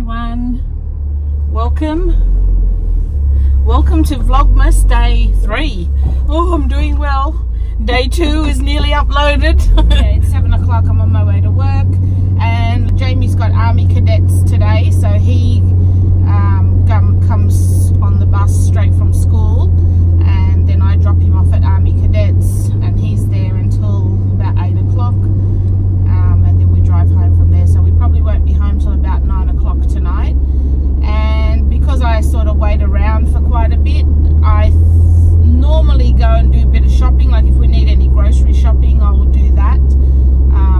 everyone. Welcome to Vlogmas day 3. Oh, I'm doing well. Day 2 is nearly uploaded. Yeah, it's 7 o'clock. I'm on my way to work, and Jamie's got army cadets today, so he comes on the bus straight from school, and then I drop him off at army cadets, and he's there until about 8 o'clock, and then we drive home from there. So we probably won't be home till about 9 o'clock tonight. And because I sort of wait around for quite a bit, I normally go and do a bit of shopping. Like if we need any grocery shopping, I will do that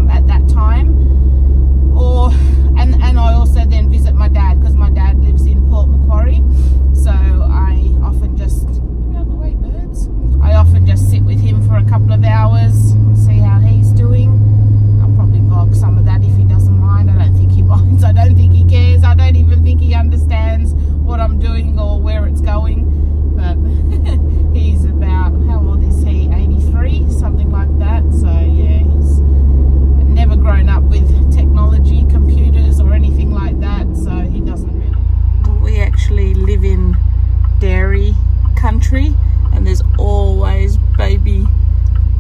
at that time. And I also then visit my dad, because my dad lives in Port Macquarie. So I often just, get out of the way, birds. I often just sit with him for a couple of hours, see how he's doing. I'll probably vlog some of that if he doesn't mind. I don't think he minds. I don't think he cares. I don't even think he understands what I'm doing or where it's going. But he's about, how old is he? 83, something like that. So yeah, he's never grown up with technology, computers or anything like that, so he doesn't really. We actually live in dairy country, and there's always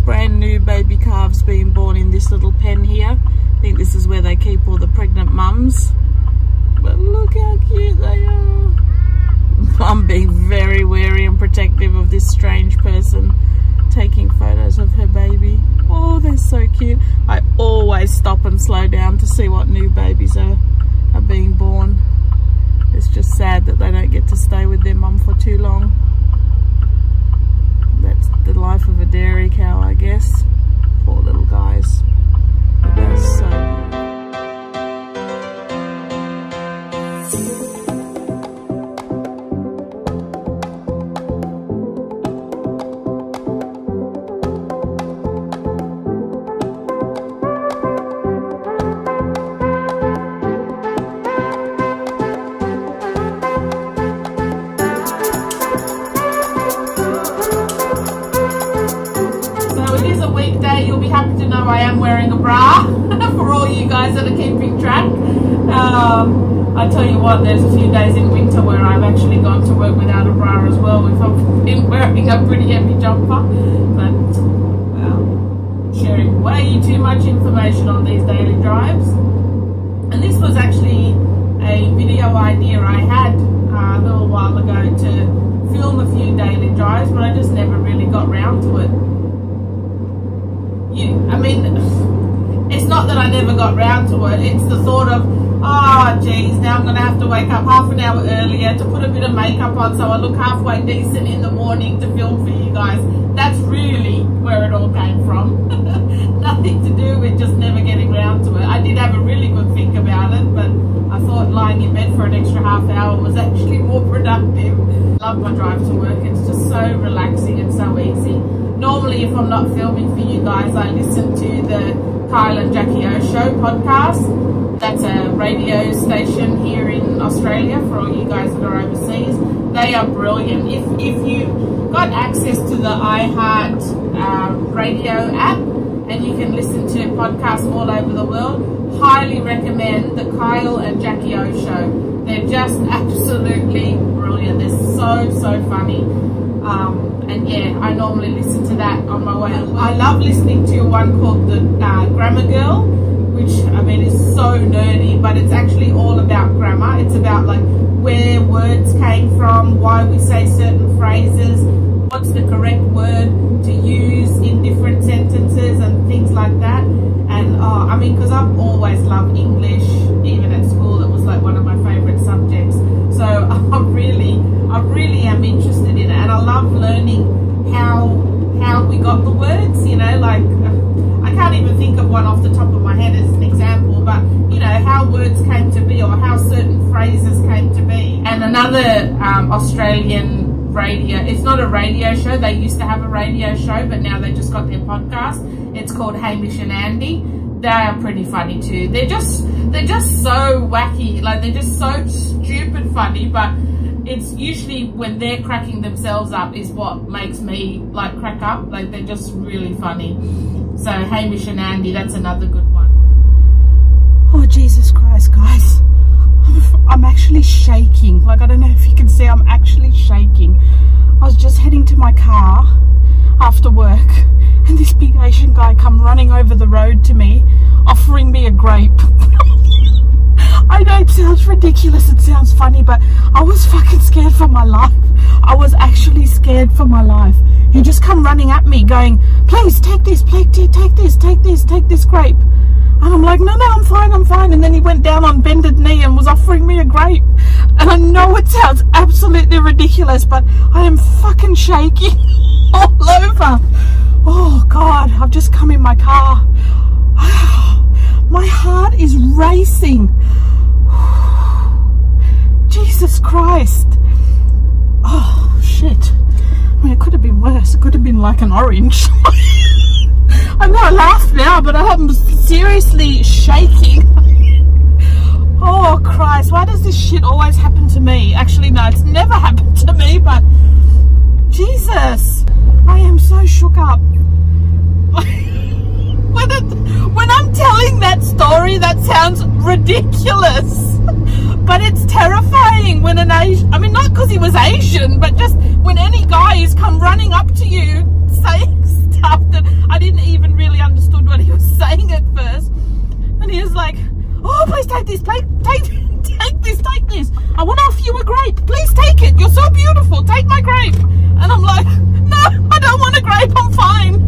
brand new baby calves being born in this little pen here. I think this is where they keep all the pregnant mums. But look how cute they are. I'm being very wary and protective of this strange person taking photos of her baby. Oh, they're so cute. I always stop and slow down to see what new babies are being born. It's just sad that they don't get to stay with their mum for too long. That's the life of a dairy cow, I guess. Poor little guys. But they're so cute. You'll be happy to know I am wearing a bra for all you guys that are keeping track. I tell you what, there's a few days in winter where I've actually gone to work without a bra as well, if I've been wearing a pretty heavy jumper. But well, sharing way too much information on these daily drives. And this was actually a video idea I had a little while ago to film a few daily drives, but I just never really got round to it. I mean, it's not that I never got round to it, it's the thought of, oh geez, now I'm going to have to wake up half an hour earlier to put a bit of makeup on so I look halfway decent in the morning to film for you guys. That's really where it all came from. Nothing to do with just never getting round to it. I did have a really good think about it, but I thought lying in bed for an extra half hour was actually more productive. Love my drive to work, it's just so relaxing and so easy. Normally, if I'm not filming for you guys, I listen to the Kyle and Jackie O Show podcast. That's a radio station here in Australia for all you guys that are overseas. They are brilliant. If you got access to the iHeart radio app and you can listen to podcasts all over the world, highly recommend the Kyle and Jackie O Show. They're just absolutely brilliant. They're so funny. And yeah, I normally listen to that on my way. I love listening to one called the Grammar Girl, which I mean is so nerdy, but it's actually all about grammar. It's about like where words came from, why we say certain phrases, what's the correct word to use in different sentences and things like that. And I mean, because I've always loved English, even at school it was like one of my favorite subjects. So I really am interested in it, and I love learning how we got the words, you know, like I can't even think of one off the top of my head as an example, but you know, how words came to be or how certain phrases came to be. And another Australian radio, it's not a radio show, they used to have a radio show, but now they just got their podcast. It's called Hamish and Andy. They are pretty funny too. They're just so wacky, like they're just so stupid funny, but it's usually when they're cracking themselves up is what makes me like crack up. Like they're just really funny. So Hamish and Andy, that's another good one. Oh Jesus Christ, guys, I'm actually shaking. Like, I don't know if you can see, I'm actually shaking. I was just heading to my car after work, and this big Asian guy come running over the road to me, offering me a grape. I know it sounds ridiculous, it sounds funny, but I was fucking scared for my life. I was actually scared for my life. He just come running at me going, please take this, please take this grape. And I'm like, no, I'm fine. And then he went down on bended knee and was offering me a grape. And I know it sounds absolutely ridiculous, but I am fucking shaking all over. Oh God, I've just come in my car. My heart is racing. Jesus Christ. Oh shit. I mean, it could have been worse. It could have been like an orange. I know I laugh now, but I'm seriously shaking. Oh Christ, why does this shit always happen to me? Actually, no, it's never happened to me, but Jesus, I am so shook up. When I'm telling that story, that sounds ridiculous, but it's terrifying when an Asian, I mean, not because he was Asian, but just when any guy is come running up to you saying stuff that I didn't even really understood what he was saying at first, and he was like, oh, please take this, take this, I want to offer you a grape, please take it, you're so beautiful, take my grape. And I'm like, no, I don't want a grape, I'm fine.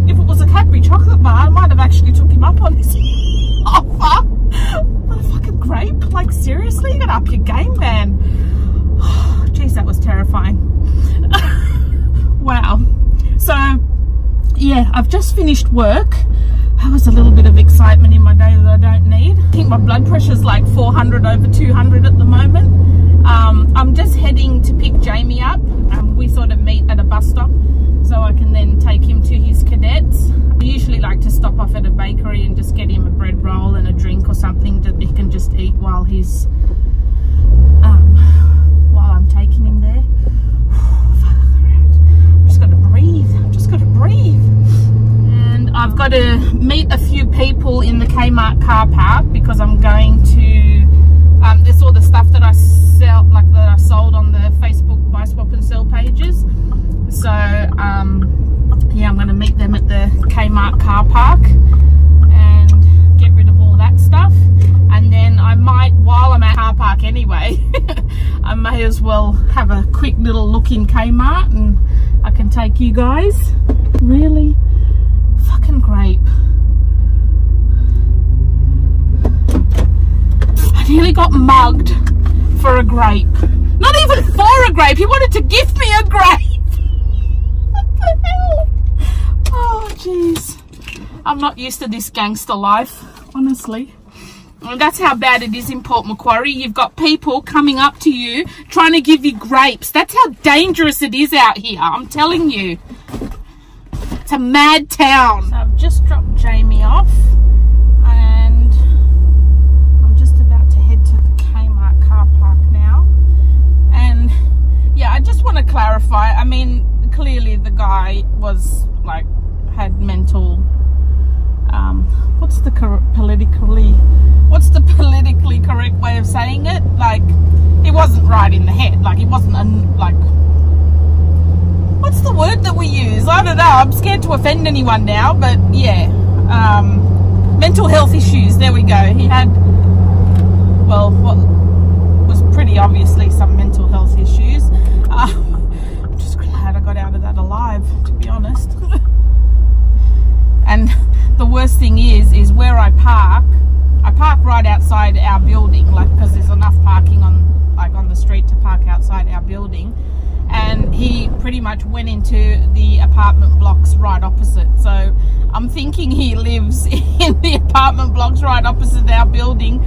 If it was a Cadbury chocolate bar, I might have actually took him up on his offer. But a fucking grape? Like, seriously? You gotta up your game, man. Jeez, that was terrifying. Wow. So, yeah, I've just finished work. That was a little bit of excitement in my day that I don't need. I think my blood pressure's like 400 over 200 at the moment. I'm just heading to pick Jamie up. We sort of meet at a bus stop, so I can then take him to his cadets. I usually like to stop off at a bakery and just get him a bread roll and a drink or something that he can just eat while he's while I'm taking him there. I've just got to breathe. And I've got to meet a few people in the Kmart car park because I'm going to there's all the stuff that I sell, like that I sold on the Facebook buy, swap and sell pages. So yeah, I'm going to meet them at the Kmart car park and get rid of all that stuff. And then I might, while I'm at car park anyway, I may as well have a quick little look in Kmart and I can take you guys. Really fucking grape. I nearly got mugged for a grape. Not even for a grape, he wanted to gift me a grape. What the hell? Oh jeez, I'm not used to this gangster life, honestly. And that's how bad it is in Port Macquarie. You've got people coming up to you trying to give you grapes. That's how dangerous it is out here, I'm telling you. It's a mad town. So I've just dropped Jamie off and I'm just about to head to the Kmart car park now. And yeah, I just want to clarify, I mean, clearly the guy was like, had mental, what's the politically correct way of saying it? Like, he wasn't right in the head. Like, he wasn't like, what's the word that we use? I don't know, I'm scared to offend anyone now, but yeah, mental health issues, there we go. He had, well, what was pretty obviously some mental health issues. I'm just glad I got out of that alive, to be honest. And the worst thing is where I park right outside our building, like, because there's enough parking on, like, on the street to park outside our building. And he pretty much went into the apartment blocks right opposite. So I'm thinking he lives in the apartment blocks right opposite our building.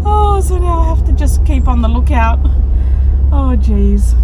Oh, so now I have to just keep on the lookout. Oh, geez.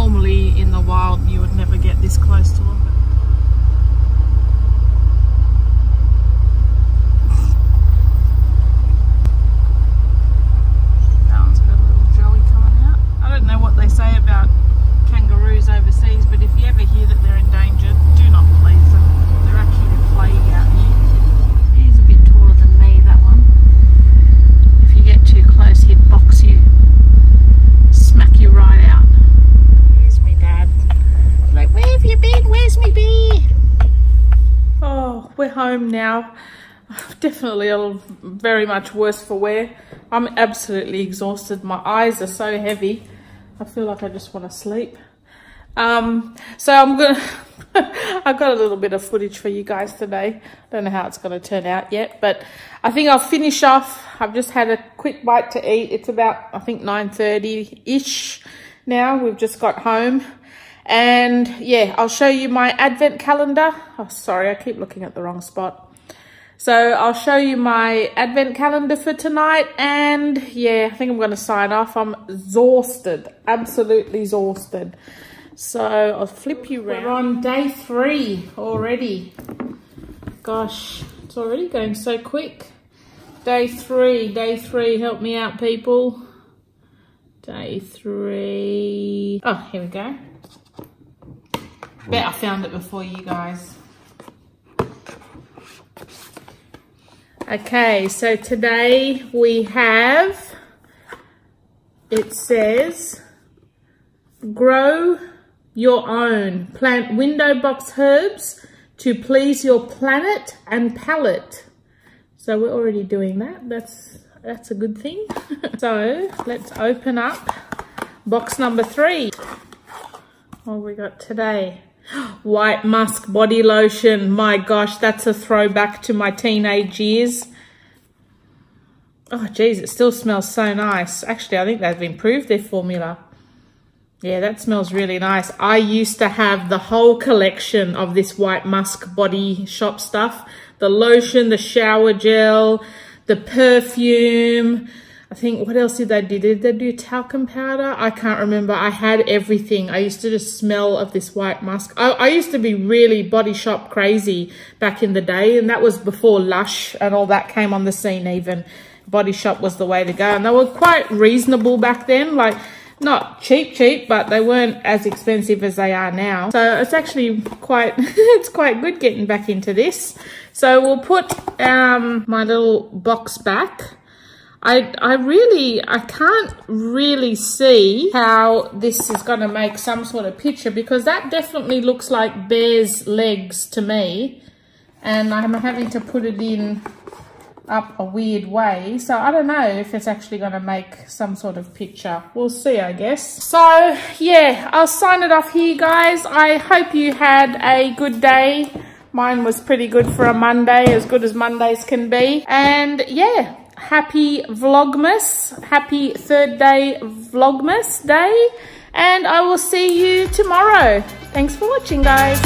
normally in the wild you would never get this close to them. That one's got a little jelly coming out. I don't know what they say about kangaroos overseas, but if you ever hear that they're endangered, do not believe them. They're actually a plague out here. He's a bit taller than me, that one. If you get too close, he'd box you, smack you right out. Where's me dad? Like, where have you been? Where's me bee? Oh, we're home now. Definitely very much worse for wear. I'm absolutely exhausted. My eyes are so heavy. I feel like I just want to sleep. So I'm gonna I've got a little bit of footage for you guys today. Don't know how it's going to turn out yet, but I think I'll finish off. I've just had a quick bite to eat. It's about, I think, 9:30-ish now. We've just got home. And yeah, I'll show you my advent calendar. Oh, sorry, I keep looking at the wrong spot. So I'll show you my advent calendar for tonight. And yeah, I think I'm going to sign off. I'm exhausted, absolutely exhausted. So I'll flip you around. We're on day 3 already. Gosh, it's already going so quick. Day 3, help me out, people. Day 3. Oh, here we go. Bet I found it before you guys. Okay, so today we have, it says, grow your own. Plant window box herbs to please your planet and palate. So we're already doing that. That's a good thing. So let's open up box number 3. What have we got today? White musk body lotion. My gosh, that's a throwback to my teenage years. Oh geez, it still smells so nice. Actually, I think they've improved their formula. Yeah, that smells really nice. I used to have the whole collection of this white musk body shop stuff. The lotion, the shower gel, the perfume. I think, what else did they do? Did they do talcum powder? I can't remember. I had everything. I used to just smell of this white musk. I used to be really Body Shop crazy back in the day, and that was before Lush and all that came on the scene even. Body Shop was the way to go, and they were quite reasonable back then. Like, not cheap, but they weren't as expensive as they are now. So it's actually quite, it's quite good getting back into this. So we'll put my little box back. I can't really see how this is going to make some sort of picture, because that definitely looks like bear's legs to me. And I'm having to put it in up a weird way. So I don't know if it's actually going to make some sort of picture. We'll see, I guess. So yeah, I'll sign it off here, guys. I hope you had a good day. Mine was pretty good for a Monday, as good as Mondays can be. And yeah, happy Vlogmas, happy 3rd day Vlogmas day, and I will see you tomorrow. Thanks for watching, guys.